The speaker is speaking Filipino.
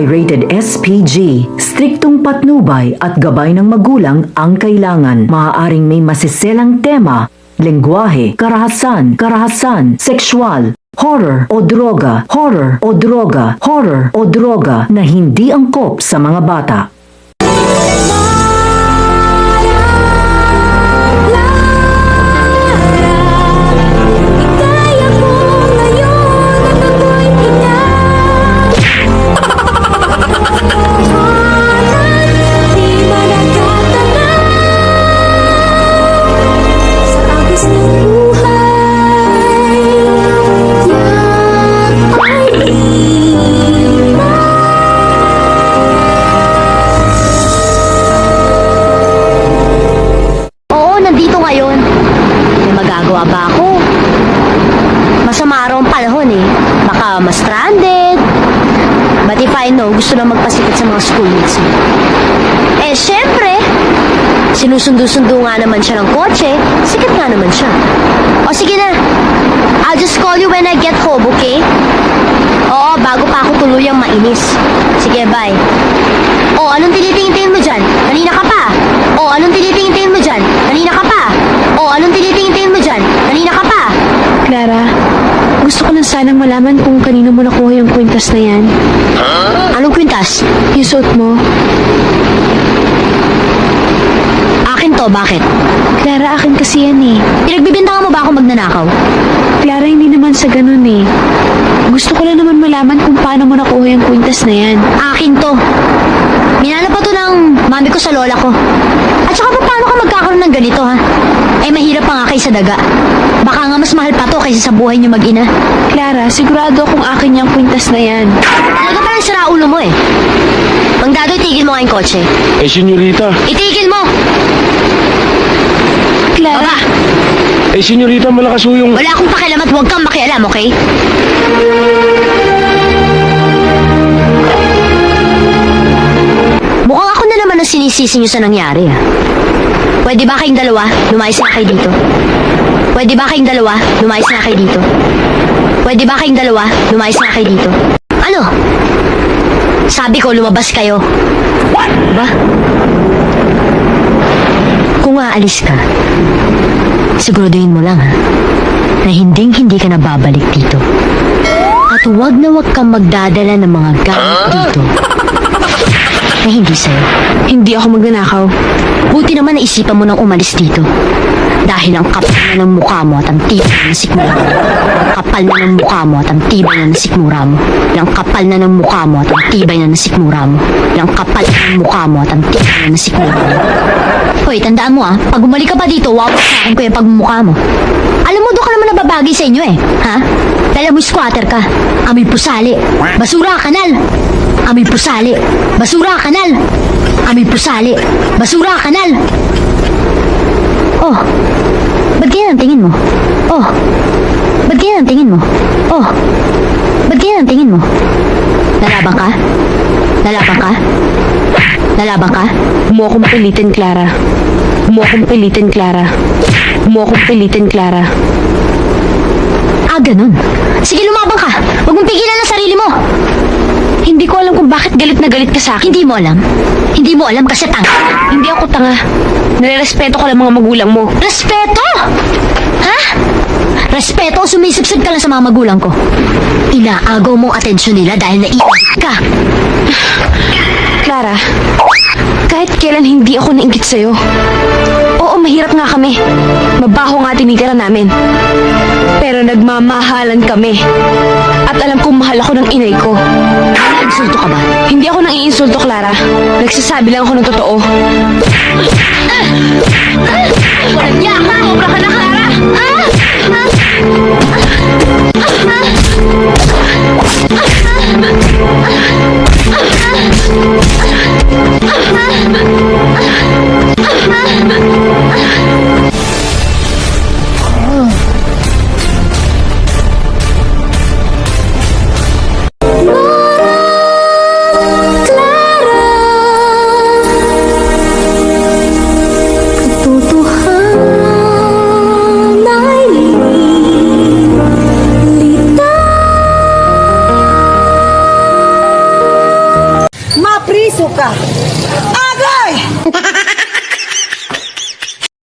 ay rated SPG. Striktong patnubay at gabay ng magulang ang kailangan. Maaaring may masiselang tema, lengguwahe, karahasan, sexual, horror o droga na hindi angkop sa mga bata. Ma-stranded. But if I know, gusto lang magpasikat sa mga schoolmates mo. Eh, syempre, sinusundo-sundo nga naman siya ng kotse, sikat nga naman siya. O sige na, I'll just call you when I get home, okay? Oo, bago pa ako tuluyang mainis. Sige, bye. O, anong tinitingin mo dyan? Kanina ka pa. O, anong tinitingin mo dyan? Kanina ka pa. O, anong tinitingin mo dyan? Kanina ka pa. Clara, gusto ko lang sanang malaman kung kanino mo nakuha yung kwintas na yan. Anong kwintas? Yung suot mo. Akin to, bakit? Clara, akin kasi yan eh. Pinagbibintangan mo ba ako magnanakaw? Clara, hindi naman sa ganun eh. Gusto ko lang naman malaman kung paano mo nakuha yung kwintas na yan. Akin to. Minana pa to ng mami ko sa lola ko. At saka pa, paano ka magkakaroon ng ganito, ha? Eh, mahirap pa nga kay sa daga. Baka nga mas mahal pa to kaysa sa buhay niyo mag-ina. Clara, sigurado akong akin yung kwintas na yan. Talaga parang sira ulo mo eh. Mang Dadoy, tigil mo nga yung kotse. Eh, senyorita. Itigil mo! Clara! Baba! Eh, senyorita, malakas ho yung... Wala akong pakialam at huwag kang makialam, okay? Mukhang ako na naman ang sinisisi niyo sa nangyari, ah. Pwede ba kayong dalawa, lumayas na kayo dito? Pwede ba kayong dalawa, lumayas na kayo dito? Pwede ba kayong dalawa, lumayas na kayo dito? Ano? Sabi ko, lumabas kayo. Ba? Kung aalis ka, siguraduhin mo lang, ha, na hindi ka na babalik dito. At huwag na huwag kang magdadala ng mga gamit dito na hindi sa'yo. Hindi ako magnanakaw. Buti naman naisipan mo nang umalis dito. Dahil ang kapal na ng mukha mo at ang tibay na sikmura mo. Ang kapal na ng mukha mo at ang tibay na nasikmura mo. Ang kapal na ng mukha mo at ang tibay na nasikmura mo. Ang kapal na ng mukha mo at ang tibay na nasikmura mo. Hoy, tandaan mo, pag bumalik ka pa dito, wawag sa akin ko yung pagmumukha mo. Alam mo, doon ka naman nababagay sa inyo eh. Ha? Dala mo squatter ka. Amoy pusali. Basura, kanal. Amoy pusali. Basura, kanal. Amoy pusali. Basura, kanal. Oh, ba't ganyan ang tingin mo? Oh, ba't ganyan ang tingin mo? Oh, ba't ganyan ang tingin mo? Lalaban ka? Lalaban ka? Lalaban ka? Huwag mo akong pilitin, Clara. Huwag mo akong pilitin, Clara. Huwag mo akong pilitin, Clara. Ah, ganun. Sige, lumabang ka. Huwag mong pigilan ang sarili mo. Hindi ko alam kung bakit galit na galit ka sa akin. Hindi mo alam. Hindi mo alam kasi tanga. Hindi ako tanga. Nare-respeto ko lang mga magulang mo. Respeto? Ha? Respeto o sumisipsip ka lang sa mga magulang ko? Inaagaw mo ang atensyon nila dahil naiinggit ka. Clara, kahit kailan hindi ako nainggit sa'yo. Oo, mahirap nga kami. Mabaho nga tinitira namin. Pero nagmamahalan kami. At alam kong mahal ako ng inay ko. Insulto ka ba? Hindi ako nang iinsulto, Clara. Nagsasabi lang ako ng totoo. Walang niya ka! Obra ka na, Clara! suka. Agay!